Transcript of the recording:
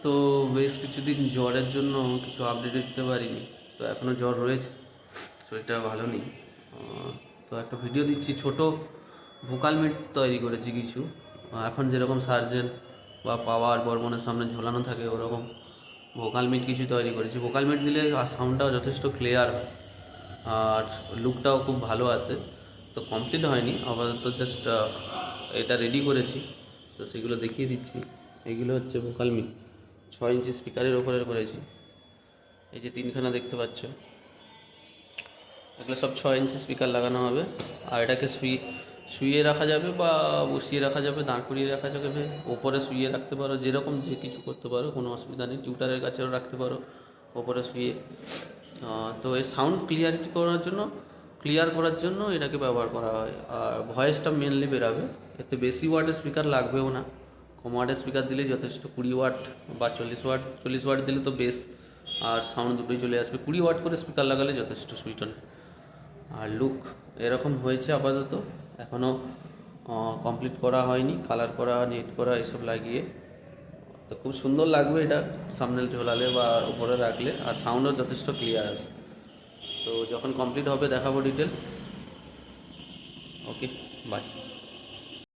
তো বেশ কিছুদিন জ্বরের জন্য কিছু আপডেট দিতে পারিনি, তো এখনও জ্বর রয়েছে, শরীরটা ভালো নেই। তো একটা ভিডিও দিচ্ছি, ছোট ভোকাল মিট তৈরি করেছি কিছু। এখন যেরকম সার্জেন বা পাওয়ার বর্মনের সামনে ঝোলানো থাকে ওরকম ভোকাল মিট কিছু তৈরি করেছি। ভোকাল মিট দিলে সাউন্ডটাও যথেষ্ট ক্লিয়ার হয় আর লুকটাও খুব ভালো আসে। তো কমপ্লিট হয়নি আপাতত, জাস্ট এটা রেডি করেছি, তো সেগুলো দেখিয়ে দিচ্ছি। এগুলো হচ্ছে ভোকাল মিট, 6 ইঞ্চি স্পিকারের ওপরে করেছি। এই যে তিনখানা দেখতে পাচ্ছ, এগুলো সব 6 ইঞ্চি স্পিকার লাগানো হবে। আর এটাকে শুইয়ে রাখা যাবে বা বসিয়ে রাখা যাবে, দাঁড় করিয়ে রাখা যাবে, ওপরে শুইয়ে রাখতে পারো, যেরকম যে কিছু করতে পারো, কোনো অসুবিধা নেই। টিউটারের কাছেও রাখতে পারো ওপরে শুয়ে। তো এই সাউন্ড ক্লিয়ার করার জন্য এটাকে ব্যবহার করা হয়। আর ভয়েসটা মেনলি বেরাবে, এতে বেশি ওয়াটের স্পিকার লাগবেও না। কম ওয়াটের স্পিকার দিলেই যথেষ্ট, 20 ওয়াট বা 40 ওয়াট। 40 ওয়াট দিলে তো বেশ আর সাউন্ড দুটোই চলে আসবে। 20 ওয়াট করে স্পিকার লাগালে যথেষ্ট সুইটনে। আর লুক এরকম হয়েছে আপাতত, এখনও কমপ্লিট করা হয়নি, কালার করা, নেট করা এসব লাগিয়ে। তো খুব সুন্দর লাগবে এটা সামনে ঝোলালে বা উপরে রাখলে, আর সাউন্ডও যথেষ্ট ক্লিয়ার আসে। তো যখন কমপ্লিট হবে দেখাবো ডিটেলস। Okay, by.